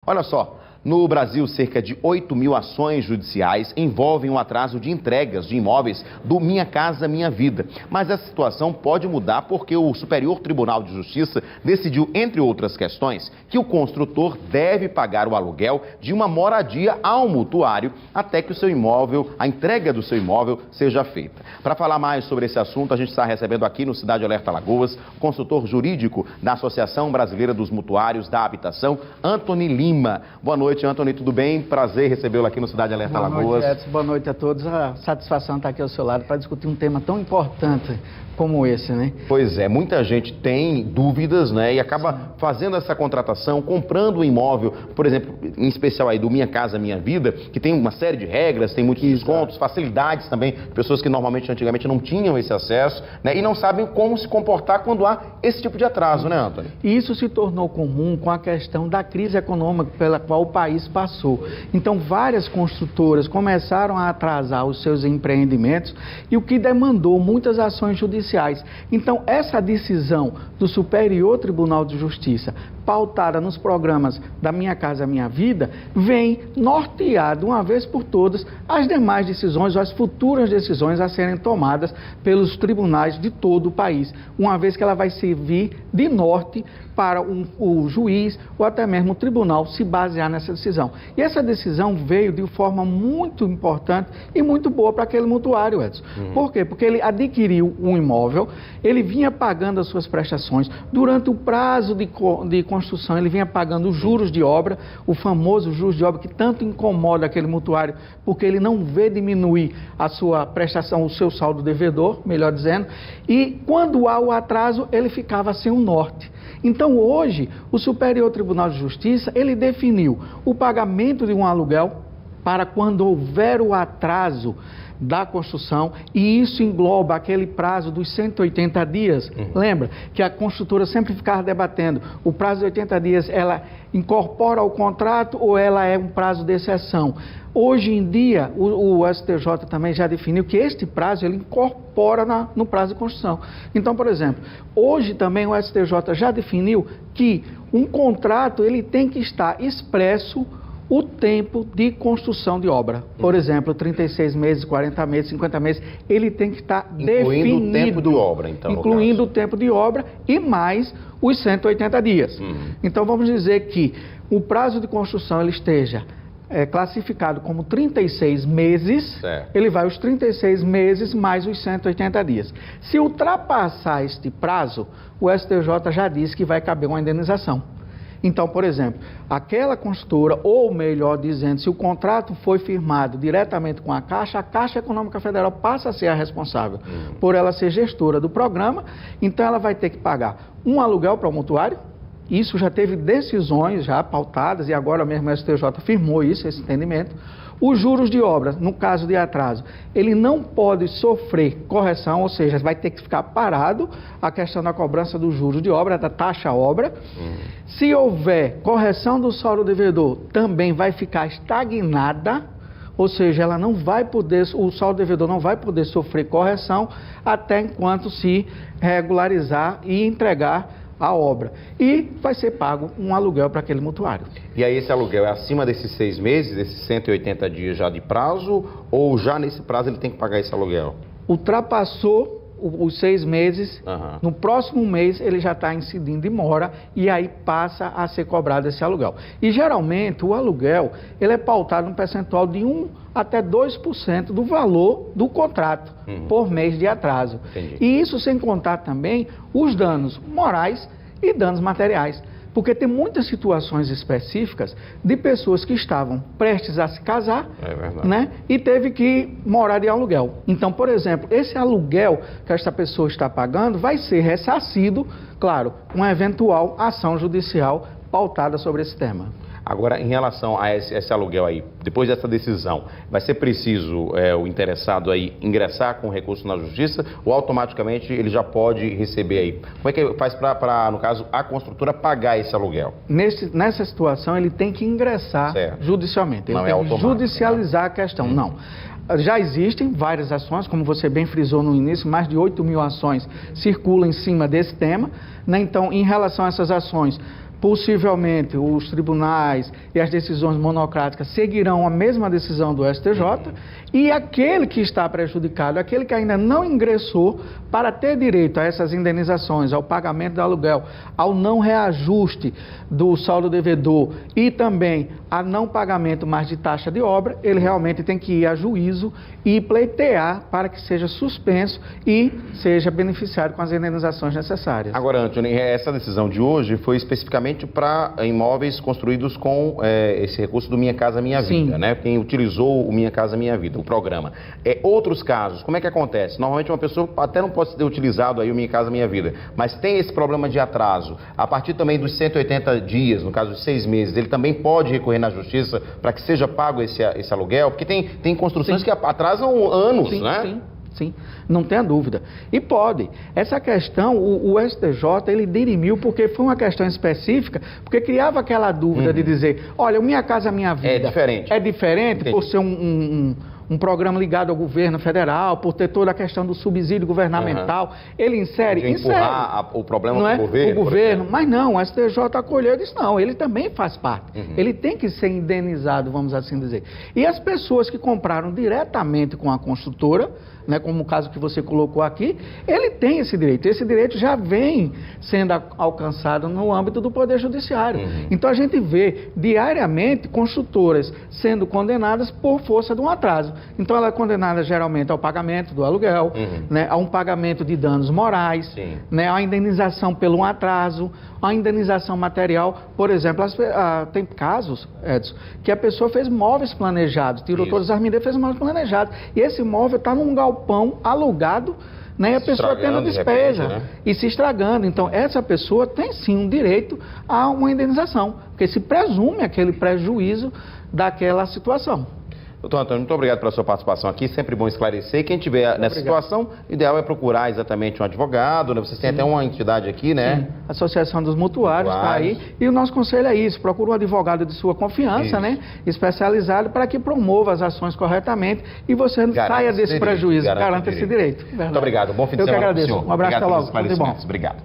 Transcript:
Olha só, no Brasil, cerca de 8.000 ações judiciais envolvem o atraso de entregas de imóveis do Minha Casa Minha Vida. Mas essa situação pode mudar porque o Superior Tribunal de Justiça decidiu, entre outras questões, que o construtor deve pagar o aluguel de uma moradia ao mutuário até que a entrega do seu imóvel seja feita. Para falar mais sobre esse assunto, a gente está recebendo aqui no Cidade Alerta Alagoas o consultor jurídico da Associação Brasileira dos Mutuários da Habitação, Antony Lima. Boa noite, Antony, tudo bem? Prazer recebê-lo aqui no Cidade Alerta Alagoas. Boa noite, Edson. Boa noite a todos. A satisfação estar aqui ao seu lado para discutir um tema tão importante como esse, né? Pois é, muita gente tem dúvidas, né? E acaba fazendo essa contratação, comprando um imóvel, por exemplo, em especial aí do Minha Casa Minha Vida, que tem uma série de regras, tem muitos descontos, facilidades também, pessoas que normalmente, antigamente, não tinham esse acesso, né? E não sabem como se comportar quando há esse tipo de atraso, né, Antony? E isso se tornou comum com a questão da crise econômica pela qual o país passou. Então, várias construtoras começaram a atrasar os seus empreendimentos e o que demandou muitas ações judiciais. Então, essa decisão do Superior Tribunal de Justiça, pautada nos programas da Minha Casa Minha Vida, vem nortear de uma vez por todas as demais decisões ou as futuras decisões a serem tomadas pelos tribunais de todo o país, uma vez que ela vai servir de norte para o juiz ou até mesmo o tribunal se basear nessa decisão. E essa decisão veio de forma muito importante e muito boa para aquele mutuário, Edson. Por quê? Porque ele adquiriu um imóvel, ele vinha pagando as suas prestações, durante o prazo de construção ele vinha pagando os juros de obra, o famoso juros de obra que tanto incomoda aquele mutuário, porque ele não vê diminuir a sua prestação, o seu saldo devedor, melhor dizendo, e quando há o atraso ele ficava sem um norte. Então, hoje, o Superior Tribunal de Justiça, ele definiu o pagamento de um aluguel para quando houver o atraso da construção, e isso engloba aquele prazo dos 180 dias. Lembra que a construtora sempre ficava debatendo, o prazo de 80 dias, ela incorpora ao contrato ou ela é um prazo de exceção? Hoje em dia, o STJ também já definiu que este prazo ele incorpora no prazo de construção. Então, por exemplo, hoje também o STJ já definiu que um contrato ele tem que estar expresso o tempo de construção de obra. Por exemplo, 36 meses, 40 meses, 50 meses, ele tem que estar definido. Incluindo o tempo de obra, então. Incluindo o tempo de obra e mais os 180 dias. Então, vamos dizer que o prazo de construção ele esteja classificado como 36 meses, ele vai os 36 meses mais os 180 dias. Se ultrapassar este prazo, o STJ já disse que vai caber uma indenização. Então, por exemplo, aquela construtora, ou melhor dizendo, se o contrato foi firmado diretamente com a Caixa Econômica Federal passa a ser a responsável por ela ser gestora do programa, então ela vai ter que pagar um aluguel para o mutuário. Isso já teve decisões já pautadas e agora mesmo o STJ firmou isso, esse entendimento. Os juros de obra, no caso de atraso, ele não pode sofrer correção, ou seja, vai ter que ficar parado a questão da cobrança dos juros de obra, da taxa obra. Se houver correção do saldo devedor, também vai ficar estagnada, ou seja, ela não vai poder, o saldo devedor não vai poder sofrer correção até enquanto se regularizar e entregar a obra. E vai ser pago um aluguel para aquele mutuário. E aí esse aluguel é acima desses 6 meses, esses 180 dias já de prazo, ou já nesse prazo ele tem que pagar esse aluguel? Ultrapassou os 6 meses, no próximo mês ele já está incidindo em mora e aí passa a ser cobrado esse aluguel. E geralmente o aluguel ele é pautado num percentual de 1 até 2% do valor do contrato por mês de atraso. Entendi. E isso sem contar também os danos morais e danos materiais. Porque tem muitas situações específicas de pessoas que estavam prestes a se casar, né, e teve que morar de aluguel. Então, por exemplo, esse aluguel que essa pessoa está pagando vai ser ressarcido, claro, com uma eventual ação judicial pautada sobre esse tema. Agora, em relação a esse aluguel aí, depois dessa decisão, vai ser preciso o interessado aí ingressar com recurso na justiça ou automaticamente ele já pode receber aí? Como é que faz para, no caso, a construtora pagar esse aluguel? Nessa situação, ele tem que ingressar judicialmente. Ele tem que judicializar a questão. Não. Já existem várias ações, como você bem frisou no início, mais de 8.000 ações circulam em cima desse tema, né? Então, em relação a essas ações, Possivelmente os tribunais e as decisões monocráticas seguirão a mesma decisão do STJ, e aquele que está prejudicado, aquele que ainda não ingressou para ter direito a essas indenizações, ao pagamento do aluguel, ao não reajuste do saldo devedor e também a não pagamento mais de taxa de obra, ele realmente tem que ir a juízo e pleitear para que seja suspenso e seja beneficiado com as indenizações necessárias. Agora, Antônio, essa decisão de hoje foi especificamente para imóveis construídos com esse recurso do Minha Casa Minha Vida, né? Quem utilizou o Minha Casa Minha Vida, o programa. Outros casos, como é que acontece? Normalmente uma pessoa até não pode ter utilizado aí o Minha Casa Minha Vida, mas tem esse problema de atraso. A partir também dos 180 dias, no caso de 6 meses, ele também pode recorrer na justiça para que seja pago esse aluguel? Porque tem construções que atrasam anos, né? Sim, não tenha dúvida. E pode. Essa questão, o STJ, ele dirimiu porque foi uma questão específica, porque criava aquela dúvida de dizer, olha, o Minha Casa Minha Vida... É diferente. É diferente. Entendi. Por ser um programa ligado ao governo federal, por ter toda a questão do subsídio governamental, ele insere... De empurrar o problema para o governo. Mas não, o STJ acolheu e disse, não, ele também faz parte. Ele tem que ser indenizado, vamos assim dizer. E as pessoas que compraram diretamente com a construtora, né, como o caso que você colocou aqui, ele tem esse direito. Esse direito já vem sendo alcançado no âmbito do Poder Judiciário. Então a gente vê diariamente construtoras sendo condenadas por força de um atraso. Então ela é condenada geralmente ao pagamento do aluguel, né, a um pagamento de danos morais, né, a indenização pelo atraso, a indenização material. Por exemplo, tem casos, Edson, que a pessoa fez móveis planejados, tirou todas as medidas, fez móveis planejados. E esse móvel está num galpão alugado, né, e a pessoa tendo despesa, repente, né? E se estragando. Então, essa pessoa tem sim um direito a uma indenização, porque se presume aquele prejuízo daquela situação. Doutor Antônio, muito obrigado pela sua participação aqui, sempre bom esclarecer. Quem estiver nessa situação, o ideal é procurar exatamente um advogado, né? Vocês têm até uma entidade aqui, né? Sim. A Associação dos Mutuários está aí, e o nosso conselho é isso, procura um advogado de sua confiança, né? Especializado para que promova as ações corretamente e você saia desse prejuízo, garanta esse direito. Muito obrigado, bom fim de semana. Eu que agradeço, um abraço, até logo, tudo de bom. Obrigado.